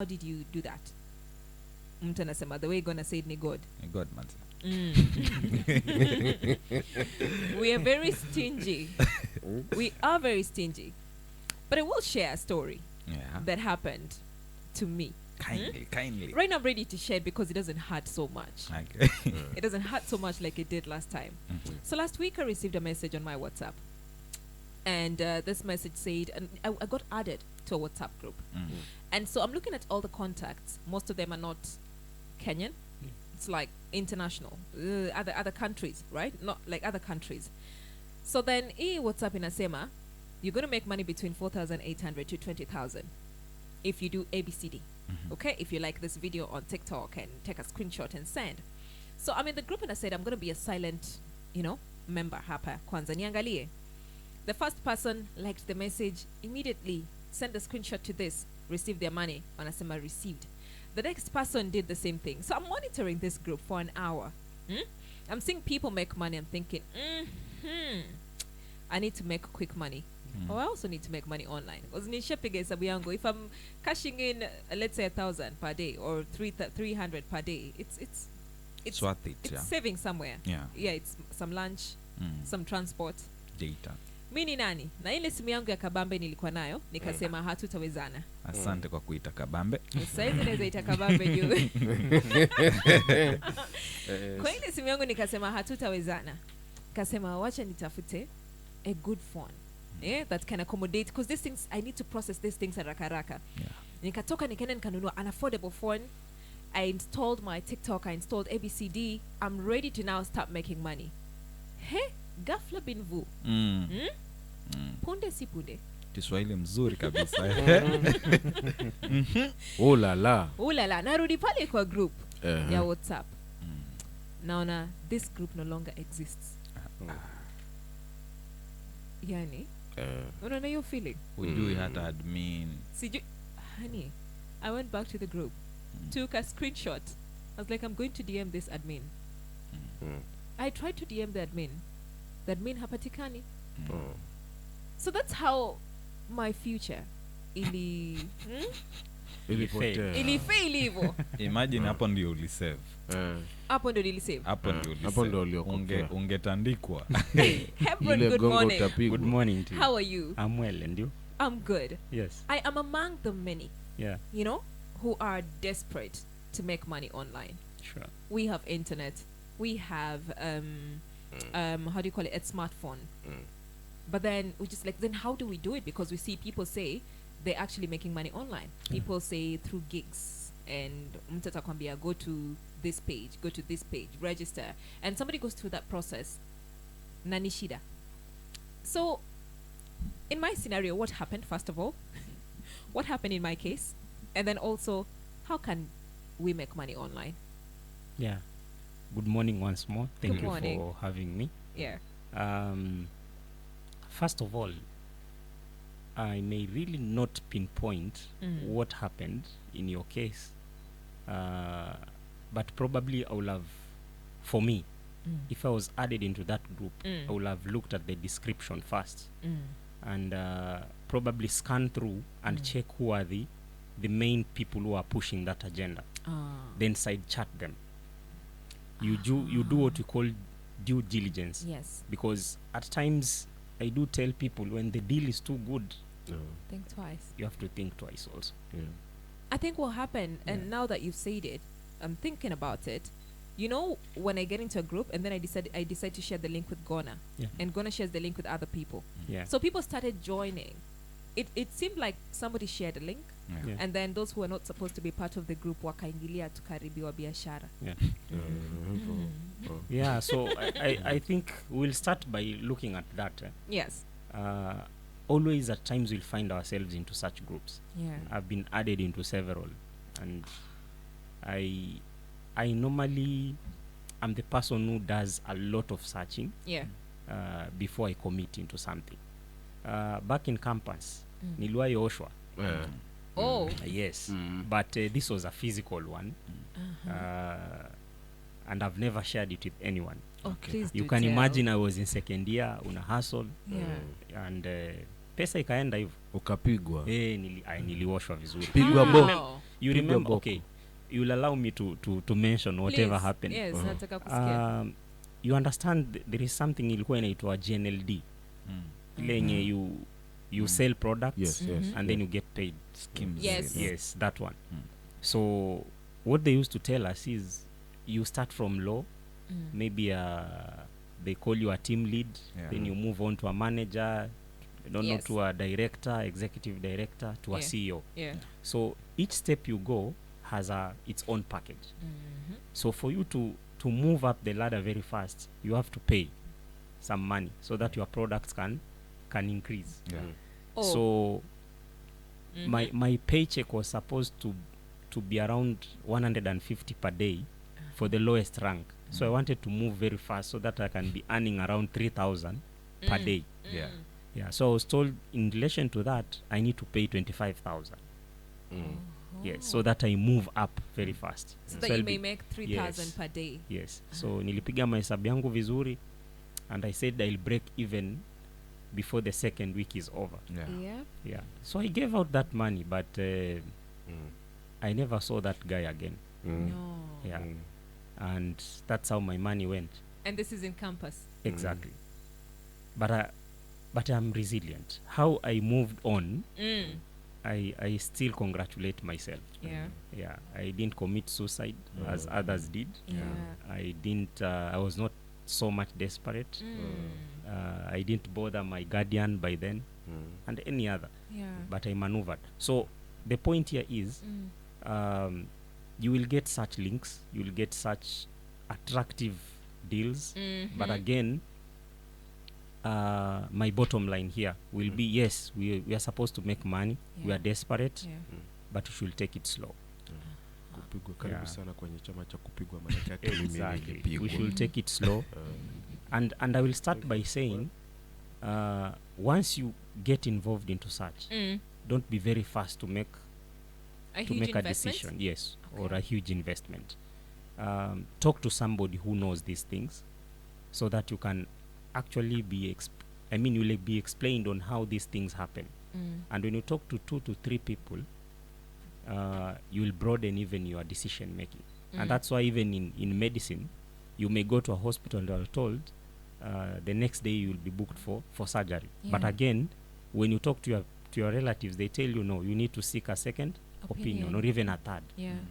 How did you do that? Mtu anasema the way gonna say it ni God. God man. We are very stingy. We are very stingy. But I will share a story that happened to me. Kindly. Right now I'm ready to share it because it doesn't hurt so much. Okay. It doesn't hurt so much like it did last time. So last week I received a message on my WhatsApp. And this message said, and I got added to a WhatsApp group. And so I'm looking at all the contacts. Most of them are not Kenyan. It's like international, other countries, right? Not like other countries. So then, WhatsApp inasema, you're going to make money between 4,800 to 20,000 if you do ABCD. Okay, if you like this video on TikTok and take a screenshot and send. So I'm in the group and I said, I'm going to be a silent, member hapa. Kwanza niangalie. The first person liked the message immediately, send a screenshot to this, received their money. Wanasema received. The next person did the same thing. So I'm monitoring this group for an hour. I'm seeing people make money. I'm thinking, I need to make quick money. I also need to make money online. If I'm cashing in, let's say 1,000 per day or 300 per day, it's worth it. It's saving somewhere. Yeah, it's some lunch, some transport, data. Mimi nani? Na ile simu yangu ya kabambe nilikuwa nayo, nikasema hatutawezana. Asante kwa kuita kabambe. Sasa hivi naweza ita kabambe juu. Kwa ile simu yangu nikasema hatutawezana. Nikasema wacha nitafute a good phone. That can accommodate, because these things I need to process these things haraka. Nikatoka nikaenda nikanunua an affordable phone. I installed my TikTok, I installed ABCD. I'm ready to now start making money. Ghafla bin vu. Punde si punde. Kiswahili mzuri kabisa. Ulala. Narudi pale kwa group ya WhatsApp. Naona this group no longer exists. Yani, unaona hiyo feeling? Ujui hata admin. Honey, I went back to the group, took a screenshot. I was like, I'm going to DM this admin. I tried to DM the admin. The admin hapatikani. So that's how my future fail hivyo. Imagine hapo ndio ulisave. Hapo ndio nilisave. Hapo ndio ungetandikwa. Hebron, good morning. Good morning to you. How are you? I'm well, and you? I'm good. Yes. I am among the many. Yeah. Who are desperate to make money online. Sure. We have internet. We have how do you call it? A smartphone. But then we just like, then how do we do it? Because we see people say they're actually making money online. People say through gigs, and mtata kwambia go to this page, register, and somebody goes through that process. Nanishida. So in my scenario, what happened first of all? What happened in my case? And then also, how can we make money online? Yeah. Good morning once more. Thank Good you morning. for having me. Yeah. First of all, I may really not pinpoint what happened in your case, but probably I will have, for me, if I was added into that group, I will have looked at the description first and probably scan through and check who are the main people who are pushing that agenda. Then side chat them. You do what you call due diligence. Yes. Because at times I do tell people when the deal is too good, Think twice. you have to think twice also. I think what happened, and now that you've said it, I'm thinking about it. When I get into a group and then I decide to share the link with Gona, and Gona shares the link with other people. Yeah. So people started joining. It seemed like somebody shared a link, and then those who are not supposed to be part of the group wakaingilia tukaribiwa biashara. Yeah, so I think we'll start by looking at that. Yes. Always at times we'll find ourselves into such groups. Yeah. I've been added into several, and I normally am the person who does a lot of searching before I commit into something. Back in campus, niliwahi oshwa. Oh. Yes. But this was a physical one. And I've never shared it with anyone. Oh, please you do can tell. imagine I was in second year on a hustle. Yeah. And pesa ikaenda hivyo. Ukapigwa. Nilioshwa vizuri. Pigwa boko. You remember, okay, you'll allow me to mention whatever Please. happened. Yes, nataka kusikia. You understand there is something ilikuwa inaitwa GNLD. Ile yenye you sell products, Yes, yes. and then you get paid. Schemes. Yes, that one. So what they used to tell us is you start from low, maybe they call you a team lead, then you move on to a manager, not to a director, executive director, to a CEO. So each step you go has its own package. So for you to move up the ladder very fast, you have to pay some money so that your products can increase. So my paycheck was supposed to be around 150 per day for the lowest rank. So I wanted to move very fast so that I can be earning around 3,000 per day. So I was told in relation to that I need to pay 25,000. Yes, so that I move up very fast. So that you may make 3,000 per day. Yes. So nilipiga mahesabu yangu vizuri, and I said I'll break even before the second week is over. So I gave out that money, but I never saw that guy again. No. And that's how my money went. And this is in campus. Exactly. But I'm resilient. How I moved on, I still congratulate myself. I didn't commit suicide as others did. I was not so much desperate. I didn't bother my guardian by then, and any other. But I maneuvered. So the point here is, you will get such links, you will get such attractive deals, but again, my bottom line here will be, yes, we are supposed to make money, we are desperate, but we should take it slow. Kupigwa karibu sana kwenye chama cha kupigwa, maana yake mimi nilipigwa. We should take it slow. And I will start by saying, once you get involved into such, don't be very fast to make a decision, or a huge investment. Talk to somebody who knows these things, so that you can actually be you will be explained on how these things happen. And when you talk to 2 to 3 people, you will broaden even your decision making. And that's why even in medicine, you may go to a hospital and you are told the next day you will be booked for surgery. But again, when you talk to your relatives, they tell you, no, you need to seek a second opinion, or even a third.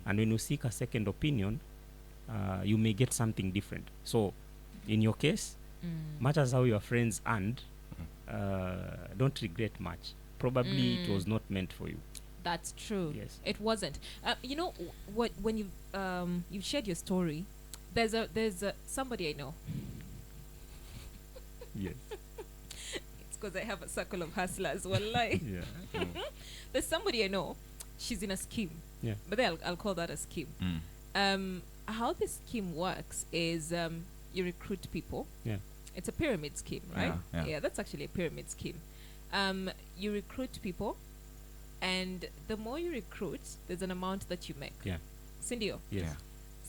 And when you seek a second opinion, you may get something different. So in your case, much as how your friends earned, don't regret much. Probably it was not meant for you. That's true. Yes. It wasn't. You know what? When you've shared your story, there's a somebody I know. Yes. It's because I have a circle of hustlers. Wallahi. There's somebody I know. She's in a scheme. But then I'll call that a scheme. How this scheme works is you recruit people. It's a pyramid scheme, right? Yeah, that's actually a pyramid scheme. You recruit people, and the more you recruit, there's an amount that you make. Sindio? Yes.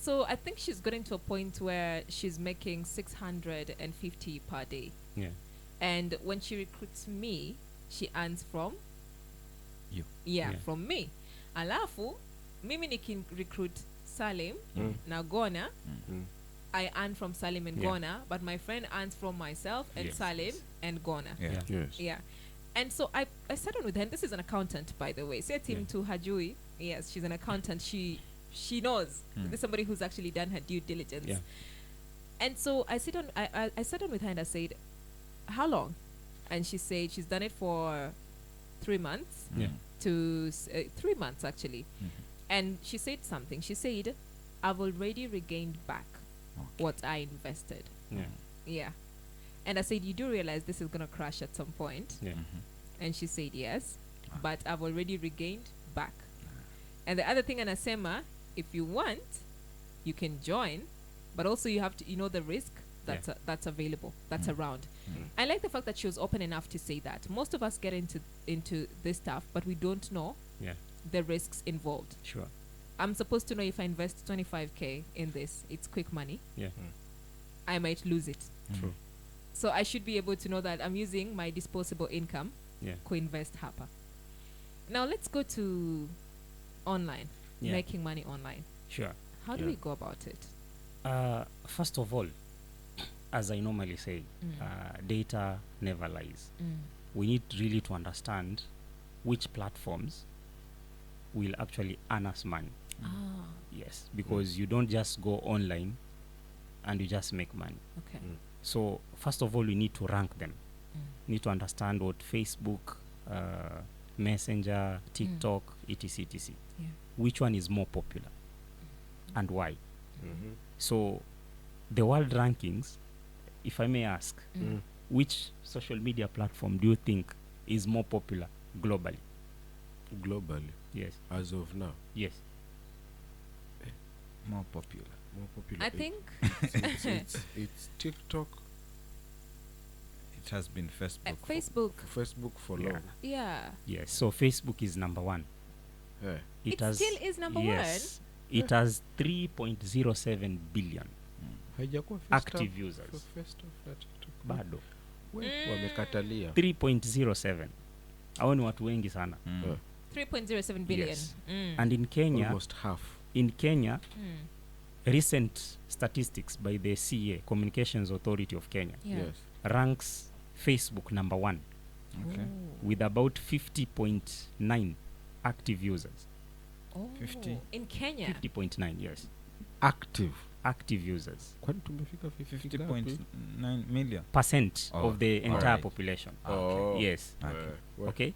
So I think she's getting to a point where she's making 650 per day. And when she recruits me, she earns from you. From me. Alafu, mimi nikin recruit Salim na Gona, I earn from Salim and Gona, but my friend earns from myself and Salim and Gona. And so I sat on with her, and this is an accountant, by the way. Say him to Hajui. Yes, she's an accountant. She knows. There's somebody who's actually done her due diligence. And so I sat on with her and I said, how long? And she said she's done it for 3 months to 3 months actually. And she said something. She said, I've already regained back what I invested. And I said, you do realize this is going to crash at some point? And she said, yes, but I've already regained back. And the other thing, Anasema, if you want, you can join, but also you have to, the risk that's available, that's around. I like the fact that she was open enough to say that. Most of us get into this stuff, but we don't know the risks involved. Sure. I'm supposed to know if I invest 25K in this, it's quick money. I might lose it. True. So I should be able to know that I'm using my disposable income Yeah. kuinvest hapa. Now let's go to online, Yeah. making money online. Sure. How do Yeah. we go about it? First of all, as I normally say, Mm. data never lies. Mm. We need really to understand which platforms will actually earn us money. Ah, Yes, because you don't just go online and you just make money. okay. Mm. So first of all, we need to rank them. Mm. Need to understand what Facebook, Messenger, TikTok, etc, etc. Yeah. Which one is more popular and why? Mhm. So the world rankings, if I may ask, Mm. which social media platform do you think is more popular globally? Globally, Yes. as of now, Yes. More popular. more popular. I think It's TikTok, It has been Facebook. Facebook. Facebook for Yeah. long. Yeah. Yes. So Facebook is number one. Yeah. It still is number yes, it has 3.07 billion Haijakuwa first active up- users. first up na TikTok. Bado Wamekatalia. 3.07. Hao ni watu wengi sana. Mm. Yeah. 3.07 billion. Yes. Mm. And in Kenya, Almost half. in recent statistics by the CA, Communications Authority of Kenya, Yeah. Yes. ranks Facebook number one Okay. Oh. with about 50.9 active users. Oh. 50. In Kenya. 50.9, yes. Active. Active users. Kwani tumefika 50 ngapi? 50.9 million. Percent Oh, of the entire alright. population. Oh. Yes. Okay. Okay.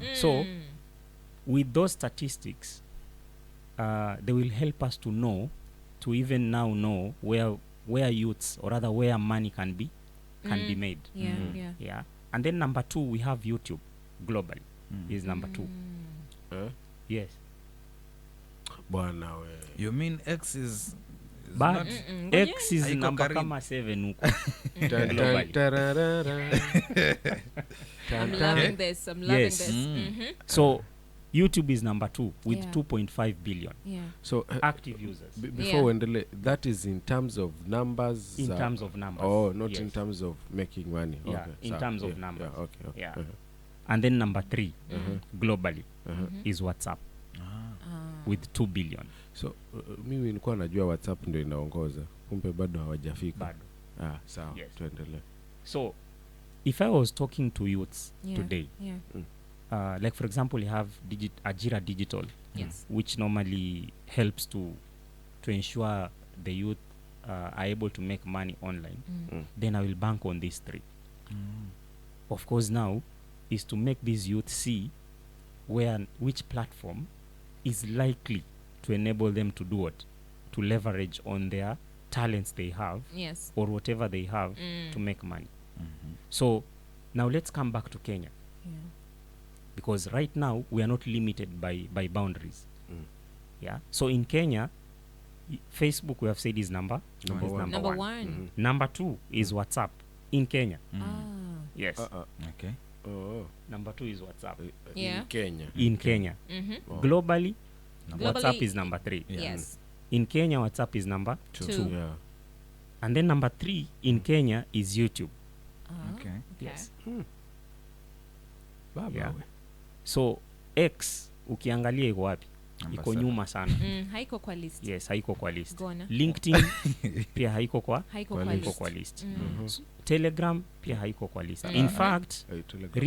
Yeah. So, with those statistics, they will help us to know, to even now know where youths, or rather where money can be made. Yeah, Mm. yeah. Yeah. And then number two, we have YouTube globally Mm. is number two. Eh? Yes. Bwana we. You mean X is But not- X is Haiko number karibu. kama 7 huko. Tan, tan, Globally. tararara. I'm Tan, loving tan. this. I'm loving Yes. this. Mm. Mm-hmm. So YouTube is number 2 with Yeah. 2.5 billion Yeah. So active users before Yeah. uendelee, that is in terms of numbers. in terms of numbers. Oh, not in Yes. terms of making money. Yeah, Okay, in sawa. terms of Yeah, numbers. Yeah, okay, okay. Yeah. Uh-huh, And then number 3 uh-huh, globally uh-huh. is WhatsApp Ah. with 2 billion. So mimi nilikuwa najua WhatsApp ndio inaongoza, kumbe bado hawajafika. Bado. Sawa, Yes. tuendelee. So if I was talking to youths Yeah. today, Yeah. like for example, you have Ajira Digital, Yes. which normally helps to ensure the youth are able to make money online. Mm. Then I will bank on these 3. Of course, now is to make these youth see which platform is likely to enable them to do what, to leverage on their talents they have Yes. or whatever they have Mm. to make money. Mhm. So now let's come back to Kenya, Yeah. because right now we are not limited by boundaries. Mm. Yeah. So in Kenya, Facebook, we have said, is number Number is one. Number one. one. Mhm. Number 2 is WhatsApp in Kenya. Mm. Ah. Yes. Okay. Oh, Number 2 is WhatsApp Yeah. in Kenya. in Kenya. Mm-hmm. Oh. Globally, Globally- WhatsApp is number 3. Yeah. Yes. In Kenya, WhatsApp is number Two. Yeah. and then number 3 in Kenya is YouTube. Ah. Okay. Yes. Baba Yeah. we. So X ukiangalia iko wapi? Number Iko 7. nyuma sana. Haiko kwa list. Yes, haiko kwa list. Gona. LinkedIn pia haiko kwa Haiko Kwa kwa list. haiko list. kwa list. Mm. Telegram pia haiko kwa list. Mm. In Mhm. fact, Telegram.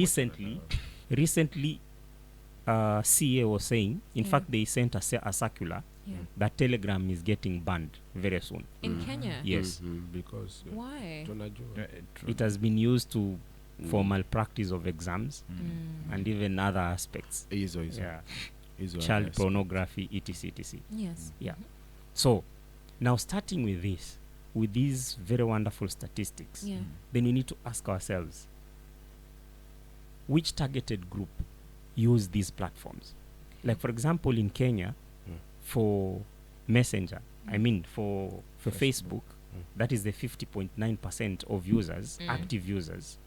recently CA was saying, in Yeah. fact they sent a circular Yeah. that Telegram is getting banned very soon. In Mm. Kenya. Yes. Because Why? tunajua It has been used to for malpractice of exams Mm. and even other aspects. hizo Yeah. hizo Child yes. pornography, etc. Yes. Yeah. So now starting with this, with these very wonderful statistics, Yeah. then we need to ask ourselves, which targeted group use these platforms? Like for example in Kenya, Mm. for Messenger, I mean for Facebook. Facebook, that is the 50.9% of users, Mm. active users.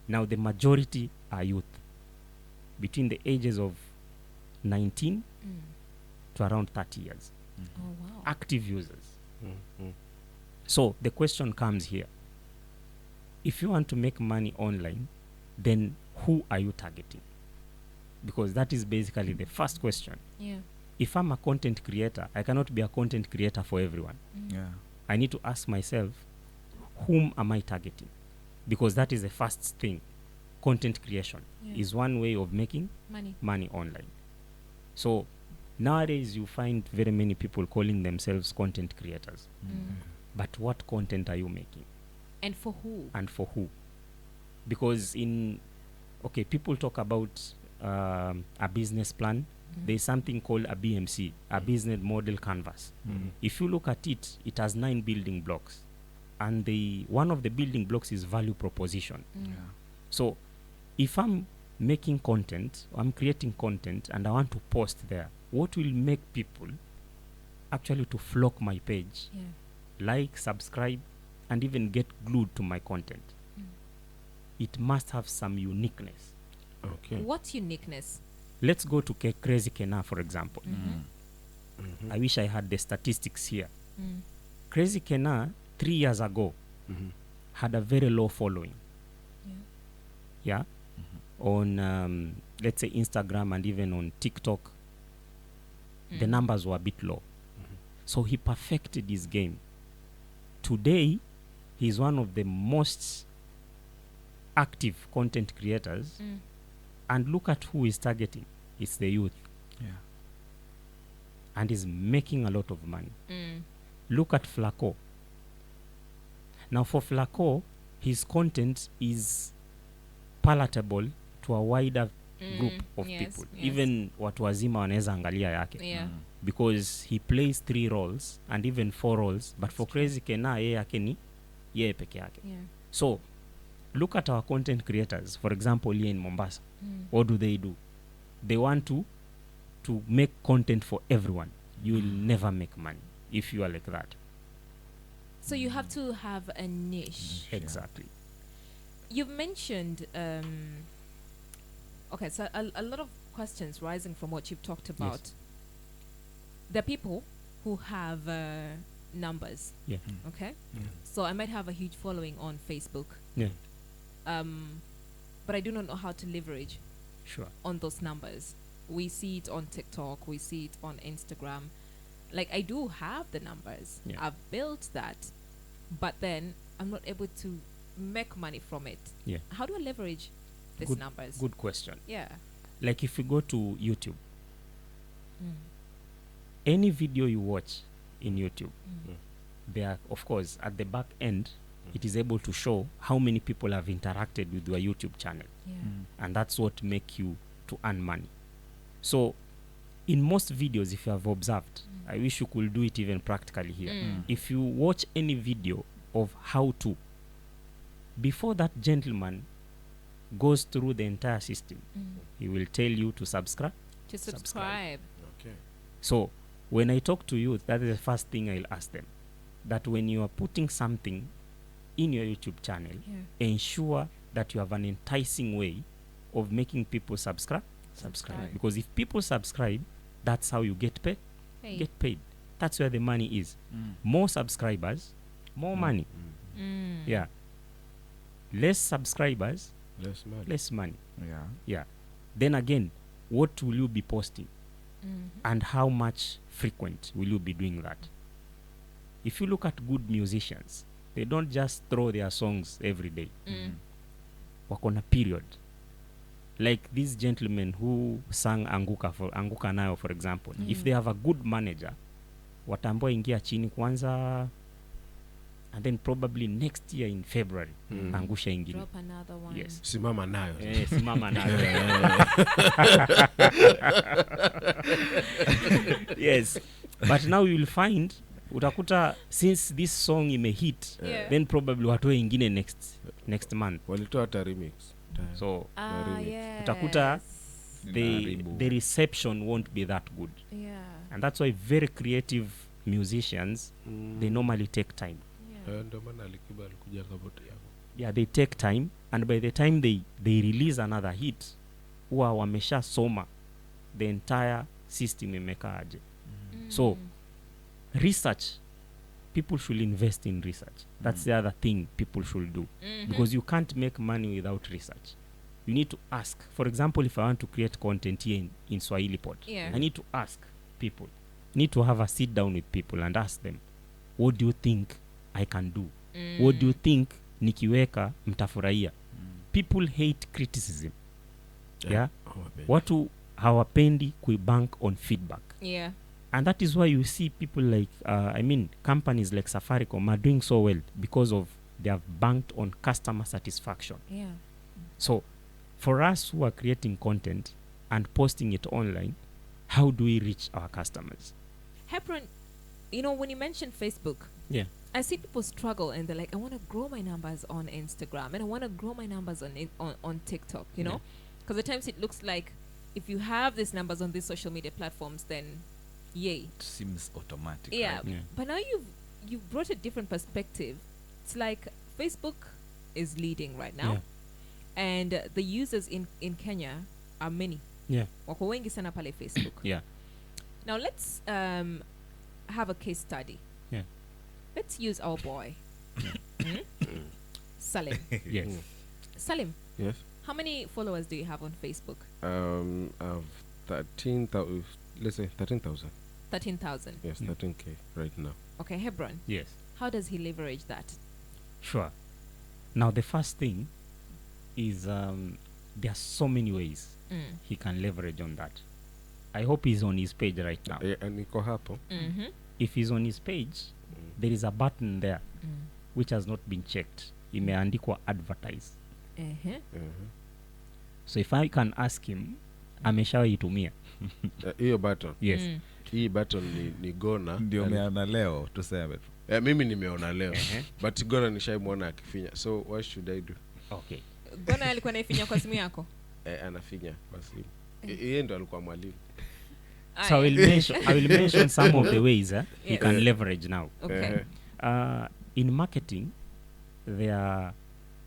Now the majority are youth between the ages of 19 Mm. to around 30 years. Oh wow. Active users. Mm. So the question comes here. If you want to make money online, then who are you targeting? Because that is basically the first question. Yeah. If I'm a content creator, I cannot be a content creator for everyone. Yeah. I need to ask myself, whom am I targeting? Because that is the first thing. Content creation Yeah. is one way of making Money. online. So nowadays you find very many people calling themselves content creators. But what content are you making? And for who? And for who? Because people talk about a business plan. There's something called a BMC, a business model canvas. If you look at it, it has 9 building blocks. And one of the building blocks is value proposition. Yeah. So if I'm making content, I'm creating content, and I want to post there, what will make people actually to flock my page, Yeah. like, subscribe, and even get glued to my content? It must have some uniqueness. Okay. What uniqueness? Let's go to Crazy Kena, for example. I wish I had the statistics here. Crazy Kena, 3 years ago, had a very low following. Yeah. On, let's say, Instagram and even on TikTok, the numbers were a bit low. So he perfected his game. Today, he's one of the most active content creators. And look at who he's targeting. It's the youth. Yeah. And he's making a lot of money. Look at Flaco. Now for Flaco, his content is palatable to a wider group of people. Even watu wazima wanaweza angalia yake. Yeah. Because he plays 3 roles and even 4 roles. But for Crazy Kena, yeye yake ni yeye peke yake. Yeah. So look at our content creators. For example, here in Mombasa, what do? They want to make content for everyone. You will never make money if you are like that. So you have to have a niche. Exactly. You've mentioned, okay, so a lot of questions rising from what you've talked about. Yes. There are people who have numbers. Yeah. Okay? So I might have a huge following on Facebook. Yeah. But I do not know how to leverage Sure. on those numbers. We see it on TikTok, we see it on Instagram. Like, I do have the numbers. Yeah. I've built that, but then I'm not able to make money from it. Yeah. How do I leverage these numbers? Good question. Yeah. Like if you go to YouTube, any video you watch in YouTube, there, of course, at the back end, it is able to show how many people have interacted with your YouTube channel. Yeah. And that's what make you to earn money. So in most videos, if you have observed, I wish you could do it even practically here. If you watch any video of how to, before that gentleman goes through the entire system, he will tell you to subscribe. To subscribe. Okay. So when I talk to youth, that is the first thing I'll ask them. That when you are putting something in your YouTube channel, ensure that you have an enticing way of making people subscribe. Because if people subscribe, that's how you get paid. Get paid. That's where the money is. More subscribers, more money. Yeah. Less subscribers, less money. Yeah. Then again, what will you be posting? And how much frequent will you be doing that? If you look at good musicians, they don't just throw their songs every day. Wako na period. Like this gentleman who sang Anguka Nayo, for example. If they have a good manager, watambua ingia chini kwanza, and then probably next year in February, angusha ingine. Drop another one. Yes. Simama nayo. Simama nayo. Yes. But now you will find, utakuta, since this song imehit, then probably watoe ingine next month. Walitoa hata remix. So Yes. utakuta the reception won't be that good. Yeah. And that's why very creative musicians, they normally take time. Ndio maana Alikiba alikuja kabote yako. Yeah, they take time, and by the time they release another hit, huwa wamesha soma the entire system imeka aje. So research, people should invest in research. That's the other thing people should do. Because you can't make money without research. you need to ask. For example, if I want to create content here in Swahili Pod, Yeah. I need to ask people. Need to have a sit down with people and ask them, what do you think I can do? What do you think nikiweka mtafurahia? People hate criticism. Yeah. Watu hawapendi kuibank on feedback. Yeah. And that is why you see people like, companies like Safaricom are doing so well because of they have banked on customer satisfaction. Yeah. So for us who are creating content and posting it online, how do we reach our customers? Hebron, when you mentioned Facebook, Yeah. I see people struggle and they're like, I want to grow my numbers on Instagram and I want to grow my numbers on TikTok, Yeah. Because at times it looks like if you have these numbers on these social media platforms, then yay. It seems automatic. Yeah. Right? Yeah. But now you've brought a different perspective. It's like Facebook is leading right now. Yeah. And the users in Kenya are many. Yeah. Wako wengi sana pale Facebook. Yeah. Now let's have a case study. Yeah. Let's use our boy. Salim. Yes. Salim, Yes. how many followers do you have on Facebook? I've 13,000. Let's say 13,000. 13,000. Yes, Mm. 13K right now. Okay, Hebron, Yes. how does he leverage that? Sure. Now the first thing is there are so many ways he can leverage on that. I hope he's on his page right now. Niko hapo. Mm-hmm. If he's on his page, there is a button there which has not been checked. Imeandikwa advertise. Uh-huh. So if I can ask him, ameshawaitumia. Hiyo button. Yes. Hii button ni gona. Ndio umeona leo tuseme tu. Mimi nimeona leo. But gona nishaimwona akifinya. So what should I do? Okay. Gona alikuwa naifinya kwa simu yako? Anafinya kwa simu. Yeye ndo alikuwa mwalimu. So I will mention some of the ways he Yes. can leverage now. Okay. In marketing, there are,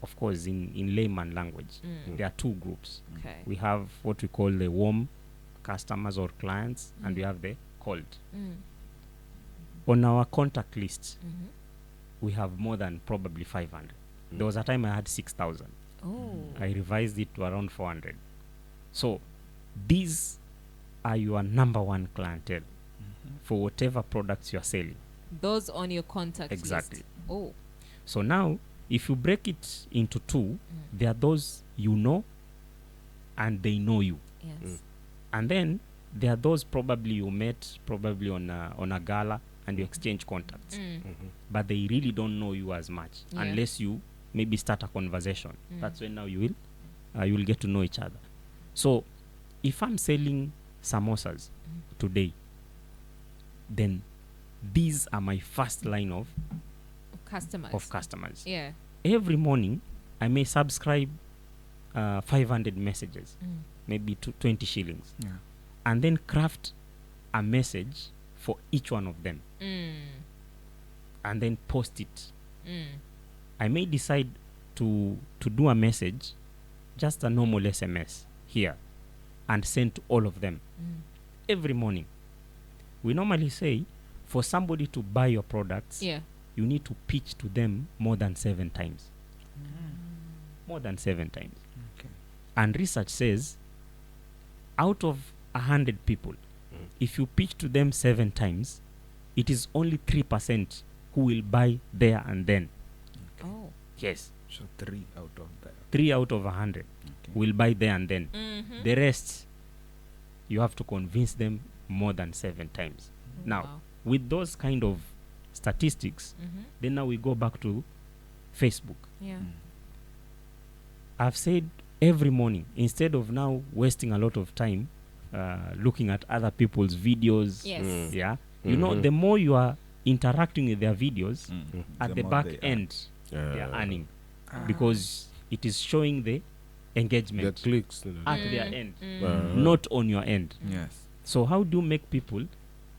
of course, in layman language, there are two groups. Okay. We have what we call the warm customers or clients, and we have the cold. On our contact list, we have more than probably 500. There was a time I had 6,000. Oh. I revised it to around 400. So these are your number one clientele for whatever products you are selling. Those on your contact Exactly. list. Oh. So now, if you break it into two, there are those you know and they know you. Yes. And then there are those probably you met probably on a gala and you exchange contacts. But they really don't know you as much Yeah. unless you maybe start a conversation. That's when now you will get to know each other. So if I'm selling samosas today, then these are my first line of customers. Yeah. Every morning I may subscribe 500 messages, maybe 20 shillings, Yeah. and then craft a message for each one of them and then post it. I may decide to do a message, just a normal SMS here, and send to all of them every morning. We normally say for somebody to buy your products, Yeah. you need to pitch to them more than 7 times. More than 7 times. Okay. And research says out of 100 people, if you pitch to them 7 times, it is only 3% who will buy there and then. Oh. Yes. So 3 out of that. 3 out of 100 Okay. will buy there and then. Mm-hmm. The rest, you have to convince them more than 7 times. Now, Wow. with those kind of statistics, then now we go back to Facebook. Yeah. I've said every morning, instead of now wasting a lot of time looking at other people's videos, Yes. yeah, you know, the more you are interacting with their videos, at the more back they end, they are earning Ah. because it is showing the The engagement clicks. at their end, Mm. not on your end. Yes. So how do you make people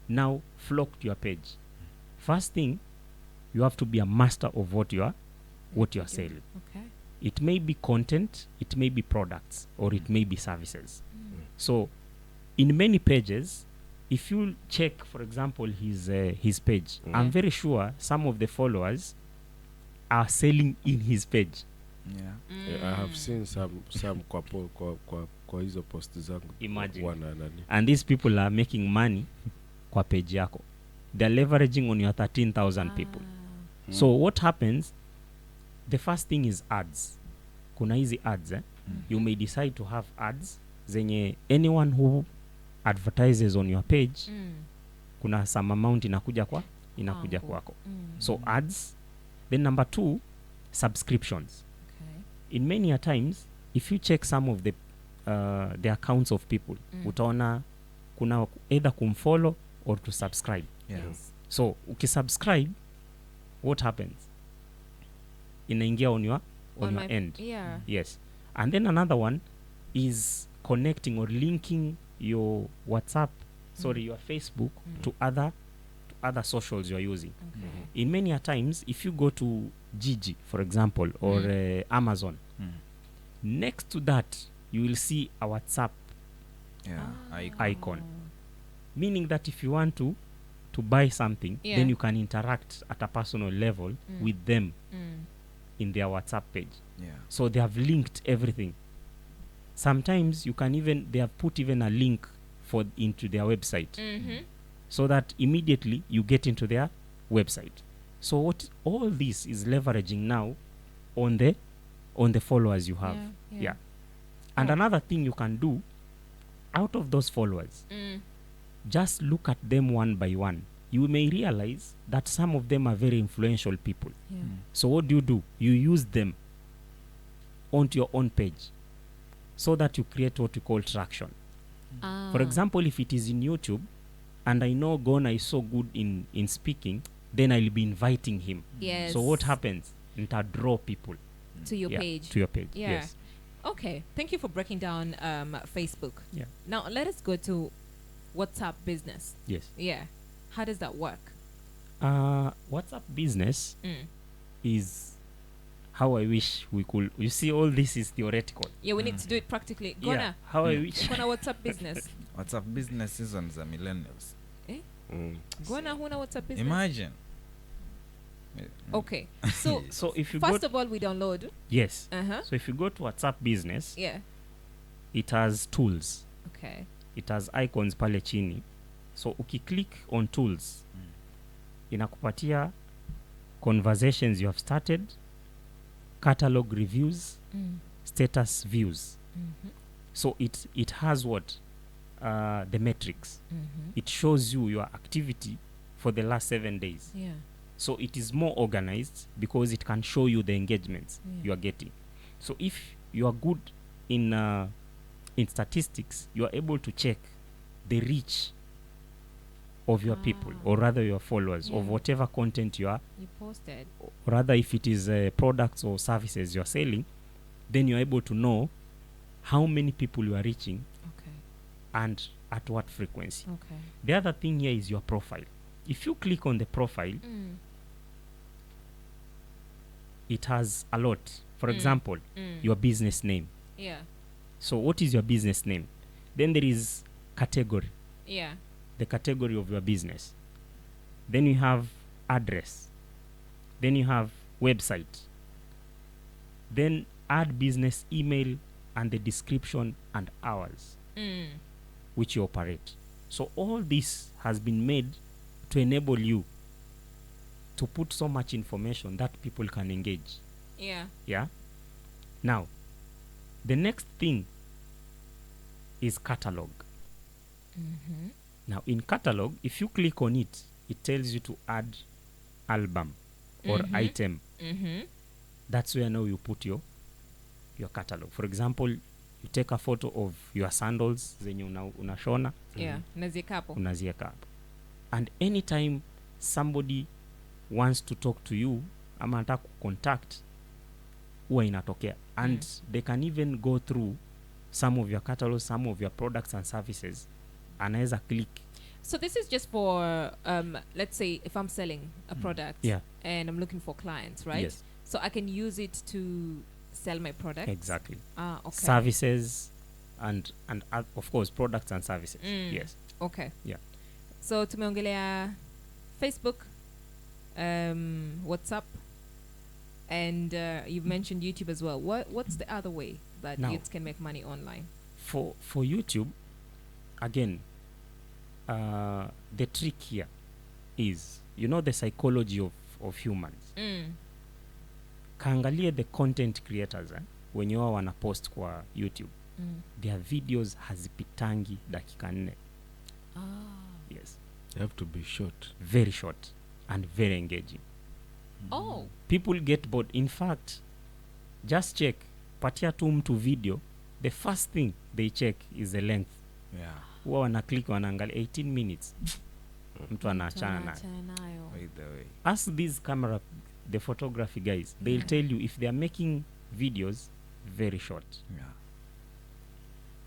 now flock to your page? First thing, you have to be a master of what you are selling. Okay. It may be content, it may be products, or it may be services. So in many pages, if you check, for example, his page, I'm very sure some of the followers are selling in his page. Yeah. I have seen some kwa hizo post zangu. Imagine. Wana nani. And these people are making money kwa page yako. They're leveraging on your 13,000 people. So what happens, the first thing is ads. Kuna hizi ads, you may decide to have ads zenye anyone who advertises on your page, kuna some amount inakuja kwako. So ads. Then number 2, subscriptions. In many a times, if you check some of the accounts of people, utaona kuna either kumfollow or to subscribe. Yes. So ukisubscribe, what happens? Inaingia on your end. Yeah. Yes. And then another one is connecting or linking your WhatsApp, your Facebook to other socials you're using. In many a times, if you go to Gigi, for example, or Amazon, next to that, you will see a WhatsApp icon. Meaning that if you want to buy something, then you can interact at a personal level with them in their WhatsApp page. Yeah. So they have linked everything. Sometimes they have put even a link into their website, so that immediately you get into their website. So what all this is leveraging now on the followers you have. Yeah. And another thing you can do out of those followers, just look at them one by one. You may realize that some of them are very influential people. So what do? You use them onto your own page so that you create what we call traction. For example, if it is in YouTube and I know Gona is so good in speaking, then I'll be inviting him. Yes. So what happens? Nita draw people to your page. To your page. Yeah. Yes. Okay. Thank you for breaking down Facebook. Yeah. Now let us go to WhatsApp business. Yes. Yeah. How does that work? WhatsApp business is how I wish we could. You see, all this is theoretical. Yeah, we need to do it practically. Yeah. Gona, How I wish. huna WhatsApp business. WhatsApp business season za millennials. Gona, huna WhatsApp business. Imagine. Okay. So, So if you first of all, we download. yes. Uh-huh. So if you go to WhatsApp business, Yeah. it has tools. Okay. It has icons pale chini. So ukiclick on tools, inakupatia conversations you have started, catalog reviews, status views. So it has what? The metrics. It shows you your activity for the last 7 days. Yeah. So it is more organized because it can show you the engagements you are getting. So if you are good in statistics, you are able to check the reach of your people, or rather your followers, of whatever content you posted. or rather if it is products or services you are selling, then you are able to know how many people you are reaching and at what frequency. Okay. The other thing here is your profile. If you click on the profile, it has a lot. For example, your business name. Yeah. So what is your business name? Then there is category, Yeah. the category of your business. Then you have address. Then you have website. Then add business email and the description and hours which you operate. So all this has been made to enable you to put so much information that people can engage. Yeah. Yeah. Now, the next thing is catalog. Now, in catalog, if you click on it, it tells you to add album or item. That's where now you put your catalog. For example, you take a photo of your sandals zenye unashona. Yeah. Unaziweka hapo. Unaziweka hapo. And anytime somebody wants to talk to you ama anataka kucontact, huwa inatokea. And they can even go through some of your catalog, some of your products and services. Anaweza click. So this is just for, let's say, if I'm selling a product and I'm looking for clients, right? Yes. So I can use it to sell my product. Exactly. Okay. Services and of course products and services. Yes. Okay. Yeah. So tumeongelea Facebook, WhatsApp, And you've mentioned YouTube as well. What's the other way that Now- youths can make money online? For YouTube, again, the trick here is, the psychology of humans. Kaangalie the content creators wenye wao wana post kwa YouTube, their videos hazipitangi dakika 4. Yes, They have to be short. very short and very engaging. Oh. People get bored. In fact, just check, patia tu mtu video, the first thing they check is the length. Yeah. Huwa wana click wanaangalia 18 minutes, mtu anaachana nayo. By the way. Ask these the photography guys, they'll tell you if they are making videos very short. Yeah.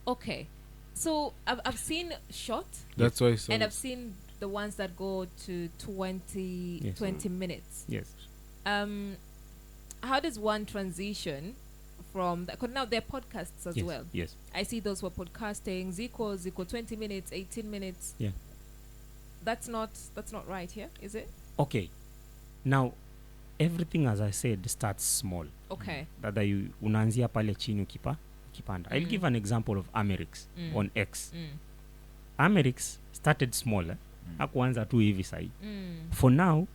Okay. So I've seen short, That's why some and I've seen the ones that go to 20 Yes. 20 minutes. Yes. How does one transition from that? 'Cause now there are podcasts as Yes. well. Yes. I see those who are podcasting. Zico 20 minutes, 18 minutes. Yeah. That's not right here, is it? Okay. Now, everything, as I said, starts small. Okay. Dada unaanzia pale chini ukipanda. I'll give an example of Amerix on X. Amerix started small. Hakuanza tu hivi sahi. For now,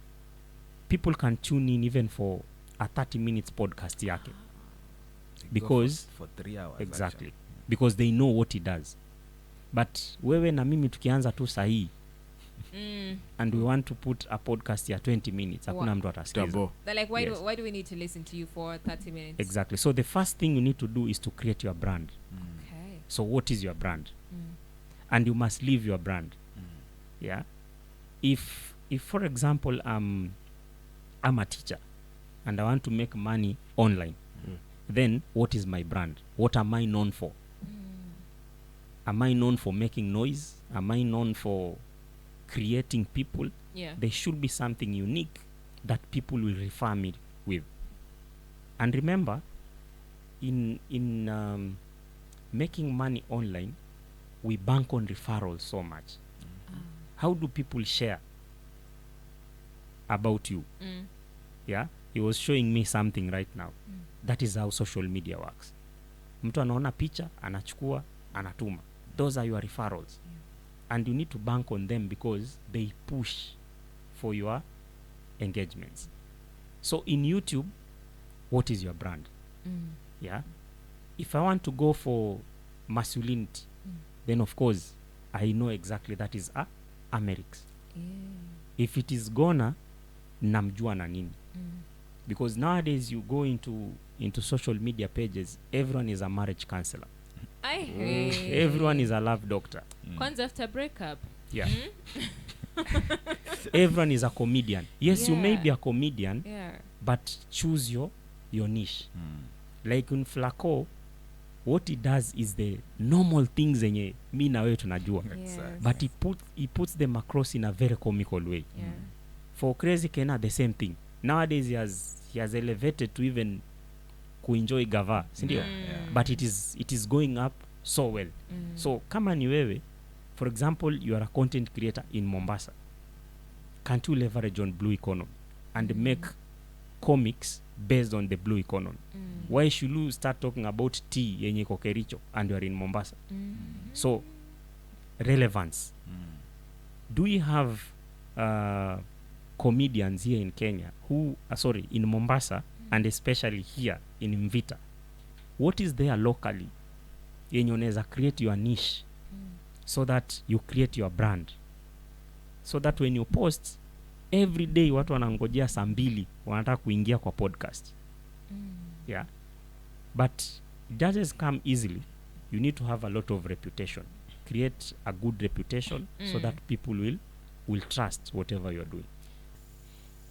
people can tune in even for a 30 minutes podcast yake. They go Because- for 3 hours. Exactly. Actually. Because they know what he does. But wewe na mimi tukianza tu sahi and we want to put a podcast ya 20 minutes, hakuna mtu atasikiza. Tabo. They're like, Yes. why do we need to listen to you for 30 minutes? Exactly. So the first thing you need to do is to create your brand. Okay. So what is your brand? And you must leave your brand. Yeah. If for example I'm a teacher and I want to make money online, then what is my brand? What am I known for? Am I known for making noise? Am I known for creating people? Yeah. There should be something unique that people will refer me with. And remember, in making money online, we bank on referrals so much. How do people share about you? Yeah, he was showing me something right now. That is how social media works. Mtu anaona picha, anachukua, anatuma. Those are your referrals. And you need to bank on them because they push for your engagements. So in YouTube, what is your brand? Yeah. If I want to go for masculinity, then of course I know exactly that is Amerix. If it is Gona, namjua na nini. Because nowadays you go into social media pages, everyone is a marriage counselor. I hate. Everyone is a love doctor. Kwanza after breakup. Yeah. Everyone is a comedian. Yes, you may Yeah. be a comedian, Yeah. but choose your niche. Like in Flaco, what he does is the normal things zenye mi na wewe tunajua. Exactly. But he puts them across in a very comical way. Yeah. For Crazy Kena, the same thing. Nowadays he has elevated to even kuenjoy gava, sindio? Yeah. But it is going up so well. So kama ni wewe, for example, you are a content creator in Mombasa, can't you leverage on blue economy and make comics based on the blue economy? Why should you start talking about tea yenye iko Kericho and you are in Mombasa? So relevance. Do we have comedians here in Kenya who in Mombasa and especially here in Mvita? What is there locally yenye unaweza create your niche so that you create your brand, so that when you post every day watu wanangojea saa 2 wanataka kuingia kwa podcast? Yeah, but it doesn't come easily. You need to have a lot of reputation. Create a good reputation so that people will trust whatever you're doing.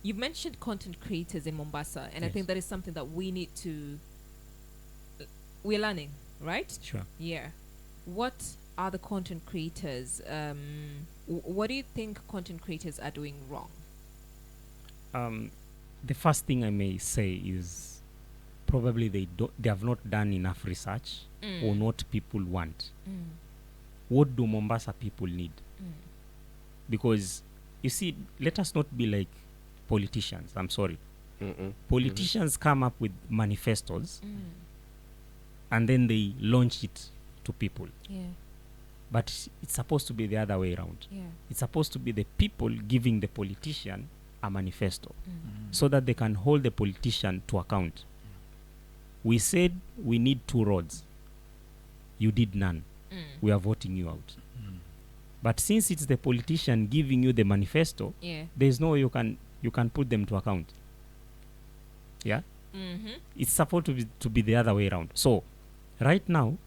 You've mentioned content creators in Mombasa, and I Yes. think that is something that we need to. We're learning, right? Sure. Yeah. What are the content creators? What do you think content creators are doing wrong? The first thing I may say is probably they have not done enough research on what people want. What do Mombasa people need? Because you see, let us not be like politicians. I'm sorry. Politicians come up with manifestos and then they launch it to people. Yeah. But it's supposed to be the other way around. Yeah. It's supposed to be the people giving the politician a manifesto so that they can hold the politician to account. We said we need 2 roads. You did none. We are voting you out. But since it's the politician giving you the manifesto, Yeah. there's no way you can put them to account. Yeah? It's supposed to be the other way around. So right now,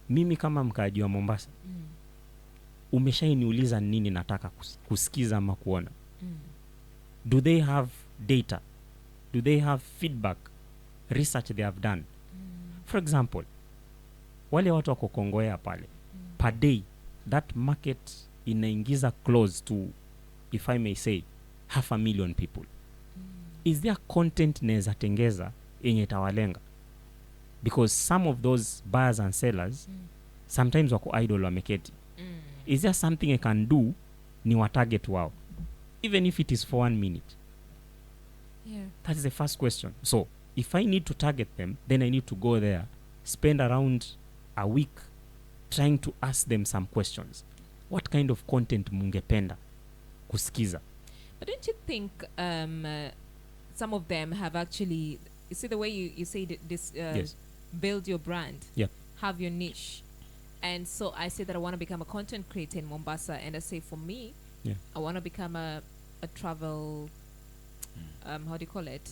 mimi kama mkaaji wa Mombasa, umeshainiuliza nini nataka kusikiza ama kuona. Do they have data? Do they have feedback? Research they have done? For example, wale watu wako Kongowea pale, per day, that market inaingiza close to, if I may say, 500,000 people. Is there content neza tengeza yenye tawalenga? Because some of those buyers and sellers sometimes wako idle wameketi. Is there something I can do ni wa target wao, even if it is for 1 minute? Yeah. That is the first question. So if I need to target them, then I need to go there, spend around a week trying to ask them some questions. What kind of content mungependa kusikiza? But don't you think some of them have actually, you see the way you say this, Yes. build your brand, Yeah. have your niche. And so I say that I want to become a content creator in Mombasa, and I say for me, Yeah. I want to become a travel, how do you call it?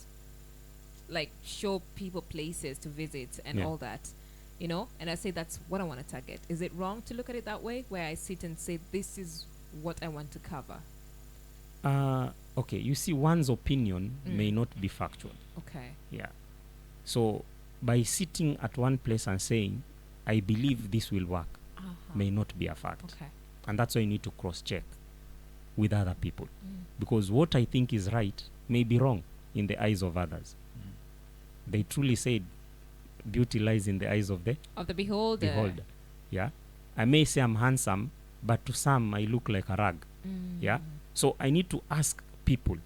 Like show people places to visit and Yeah. all that, you know? And I say that's what I want to target. Is it wrong to look at it that way, where I sit and say, this is what I want to cover? Okay, you see, one's opinion may not be factual. Okay. Yeah. So by sitting at one place and saying, I believe this will work, may not be a fact. Okay. And that's why you need to cross-check with other people. Because what I think is right may be wrong in the eyes of others. They truly said, beauty lies in the eyes of the Of the beholder. beholder. Yeah. I may say I'm handsome, but to some I look like a rag. Yeah. So I need to ask people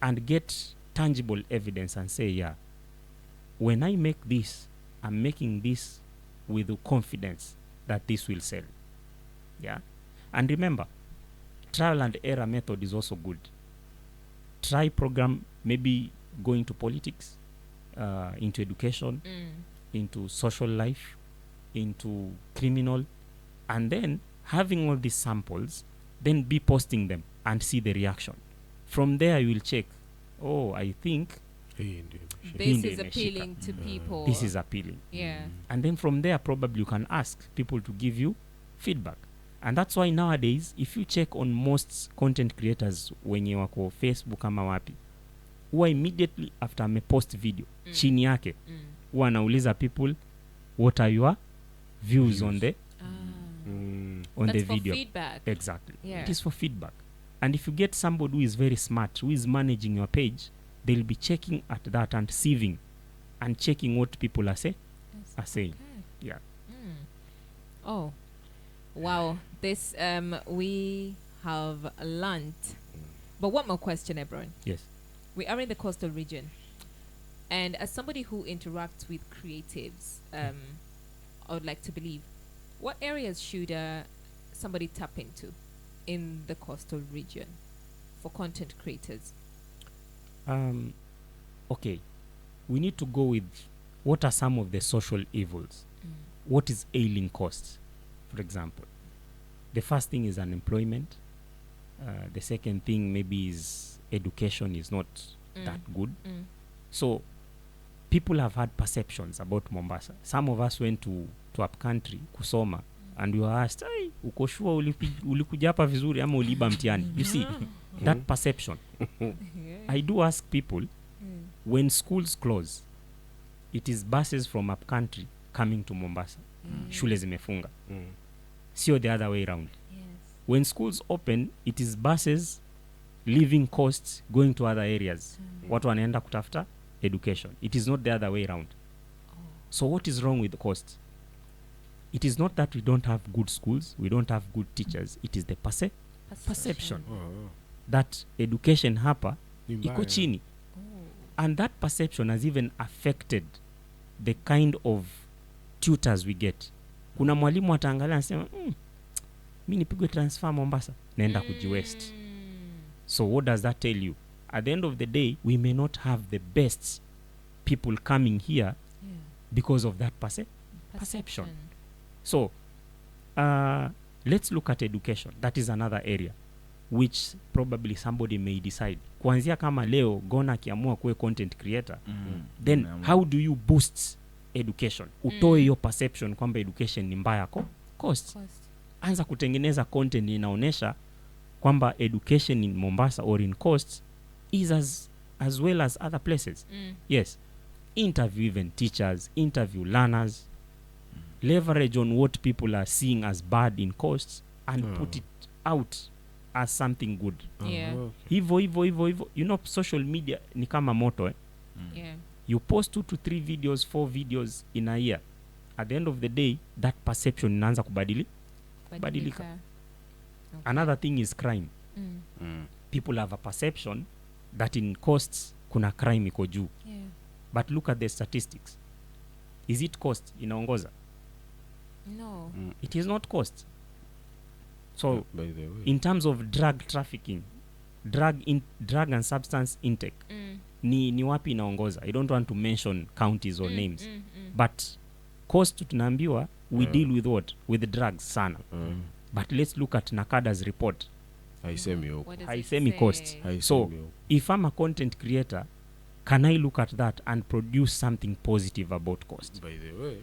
and get tangible evidence and say, yeah, when I make this, I'm making this with the confidence that this will sell. Yeah. And remember, trial and error method is also good. Try program, maybe going to politics, into education, into social life, into criminal, and then having all these samples, then be posting them and see the reaction. From there you will check, oh, I think Hii ndio imeshika. This Hindi is imeshika. appealing to people. this is appealing. Yeah. And then from there probably you can ask people to give you feedback. And that's why nowadays if you check on most content creators wenye wako Facebook ama wapi, huwa immediately after amepost video chini yake huwa anauliza people, what are your views on the on That's the for video? feedback. Exactly. Yeah. It is for feedback. And if you get somebody who is very smart, who is managing your page, they'll be checking at that and sieving and checking what people are Yes. saying. Okay. Yeah. Oh, wow. This we have learnt. But one more question, Hebron. Yes. We are in the coastal region, and as somebody who interacts with creatives, I would like to believe, what areas should somebody tap into in the coastal region for content creators? Okay. We need to go with what are some of the social evils. What is ailing costs, for example? The first thing is unemployment. The second thing maybe is education is not that good. So people have had perceptions about Mombasa. Some of us went to up country kusoma and we were asked, hey, uko sure ulikuja hapa vizuri ama uliiba mtihani? You see, that perception. I do ask people, when schools close, it is buses from up country coming to Mombasa. Shule zimefunga. Sio the other way around. Yes. When schools open, it is buses leaving coasts going to other areas. Watu wanaenda kutafuta education. It is not the other way around. So what is wrong with the coast? It is not that we don't have good schools, we don't have good teachers. It is the perception Oh, that education hapa ni mbaya. iko chini. And that perception has even affected the kind of tutors we get. Kuna mwalimu ataangalia anasema mi nipigwe transfer Mombasa naenda kujiwest. So what does that tell you? At the end of the day, we may not have the best people coming here because of that perception. So let's look at education. That is another area which probably somebody may decide. Kuanzia kama leo Gona akiamua kuwe content creator, then how do you boost education? Utoe hiyo perception kwamba education ni mbaya cost. Anza kutengeneza content inaonesha kwamba education in Mombasa or in coast is as well as other places. Yes. Interview even teachers, interview learners, leverage on what people are seeing as bad in costs and put it out as something good. Hivo. You know, social media ni kama moto You post 2 to 3 videos, 4 videos in a year. At the end of the day, that perception inaanza kubadilika. Okay. Another thing is crime. People have a perception that in costs kuna crime iko juu. But look at the statistics. Is it cost inaongoza? No. It is not cost. So By the way, in terms of drug trafficking, drug and substance intake, ni wapi inaongoza? I don't want to mention counties or names. But cost tunaambiwa we deal with what? With drugs sana. But let's look at Nakada's report. Haisemi cost. So if I'm a content creator, can I look at that and produce something positive about cost? by the way,